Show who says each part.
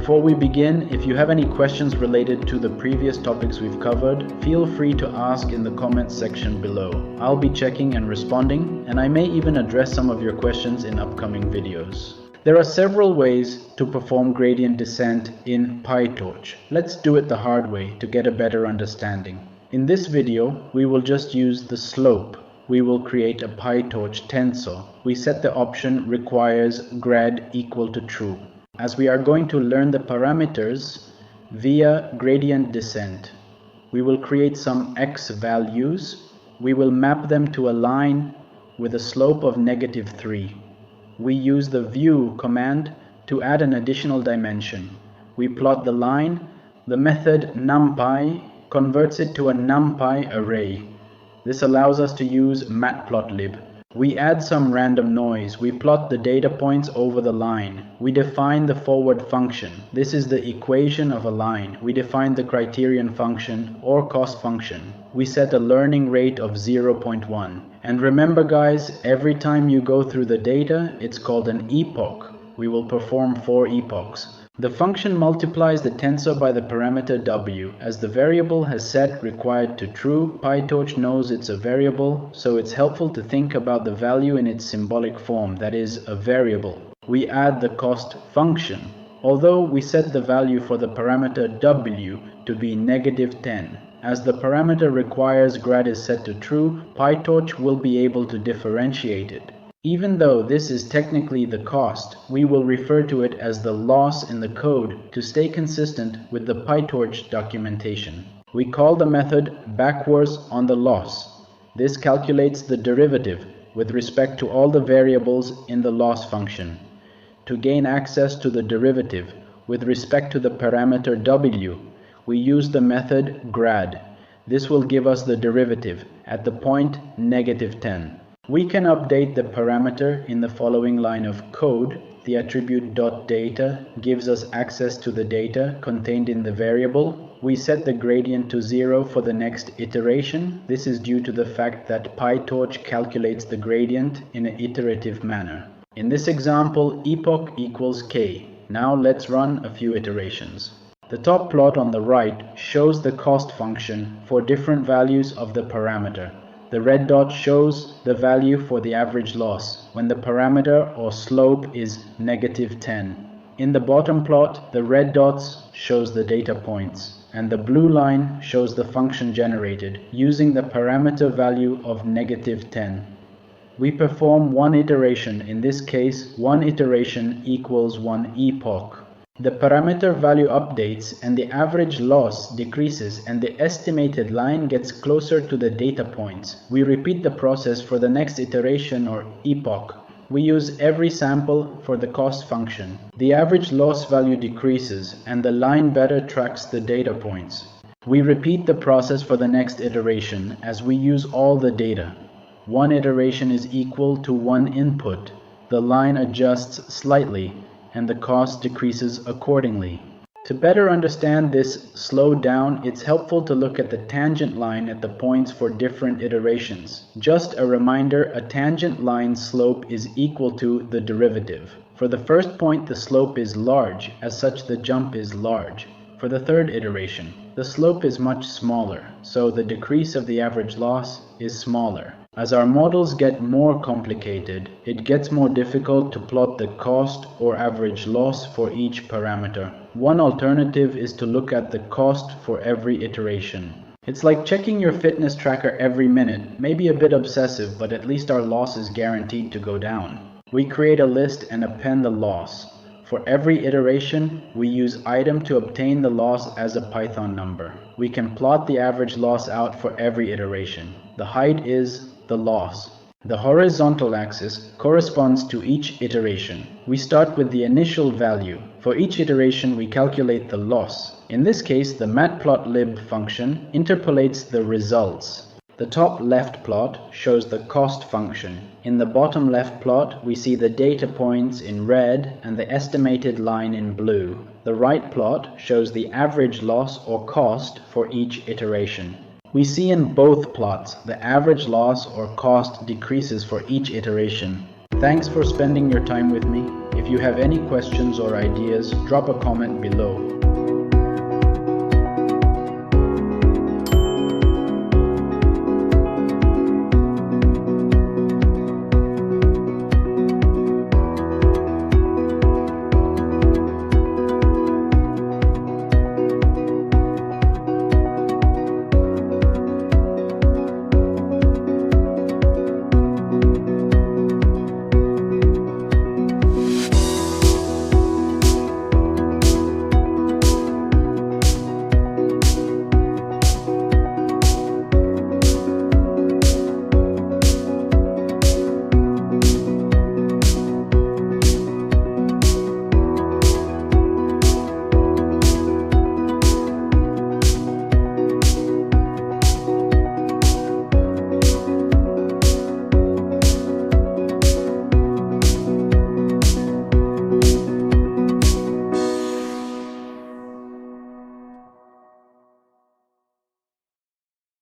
Speaker 1: Before we begin, if you have any questions related to the previous topics we've covered, feel free to ask in the comments section below. I'll be checking and responding, and I may even address some of your questions in upcoming videos. There are several ways to perform gradient descent in PyTorch. Let's do it the hard way to get a better understanding. In this video, we will just use the slope. We will create a PyTorch tensor. We set the option requires grad equal to true. As we are going to learn the parameters via gradient descent, we will create some x values. We will map them to a line with a slope of -3. We use the view command to add an additional dimension. We plot the line. The method numpy converts it to a numpy array. This allows us to use matplotlib. We add some random noise. We plot the data points over the line. We define the forward function. This is the equation of a line. We define the criterion function or cost function. We set a learning rate of 0.1. And remember guys, every time you go through the data, it's called an epoch. We will perform 4 epochs. The function multiplies the tensor by the parameter w. As the variable has set required to true, PyTorch knows it's a variable, so it's helpful to think about the value in its symbolic form, that is, a variable. We add the cost function. Although we set the value for the parameter w to be -10. As the parameter requires grad is set to true, PyTorch will be able to differentiate it. Even though this is technically the cost, we will refer to it as the loss in the code to stay consistent with the PyTorch documentation. We call the method backwards on the loss. This calculates the derivative with respect to all the variables in the loss function. To gain access to the derivative with respect to the parameter w, we use the method grad. This will give us the derivative at the point -10. We can update the parameter in the following line of code. The attribute .data gives us access to the data contained in the variable. We set the gradient to 0 for the next iteration. This is due to the fact that PyTorch calculates the gradient in an iterative manner. In this example, epoch equals k. Now let's run a few iterations. The top plot on the right shows the cost function for different values of the parameter. The red dot shows the value for the average loss when the parameter or slope is -10. In the bottom plot, the red dots shows the data points, and the blue line shows the function generated using the parameter value of -10. We perform one iteration. In this case, one iteration equals one epoch. The parameter value updates and the average loss decreases and the estimated line gets closer to the data points. We repeat the process for the next iteration or epoch. We use every sample for the cost function. The average loss value decreases and the line better tracks the data points. We repeat the process for the next iteration as we use all the data. One iteration is equal to one input. The line adjusts slightly and the cost decreases accordingly. To better understand this slowdown, it's helpful to look at the tangent line at the points for different iterations. Just a reminder, a tangent line slope is equal to the derivative. For the first point, the slope is large, as such the jump is large. For the third iteration, the slope is much smaller, so the decrease of the average loss is smaller. As our models get more complicated, it gets more difficult to plot the cost or average loss for each parameter. One alternative is to look at the cost for every iteration. It's like checking your fitness tracker every minute. Maybe a bit obsessive, but at least our loss is guaranteed to go down. We create a list and append the loss. For every iteration, we use item to obtain the loss as a Python number. We can plot the average loss out for every iteration. The height is the loss. The horizontal axis corresponds to each iteration. We start with the initial value. For each iteration, we calculate the loss. In this case, the matplotlib function interpolates the results. The top left plot shows the cost function. In the bottom left plot, we see the data points in red and the estimated line in blue. The right plot shows the average loss or cost for each iteration. We see in both plots the average loss or cost decreases for each iteration. Thanks for spending your time with me. If If you have any questions or ideas, drop a comment below.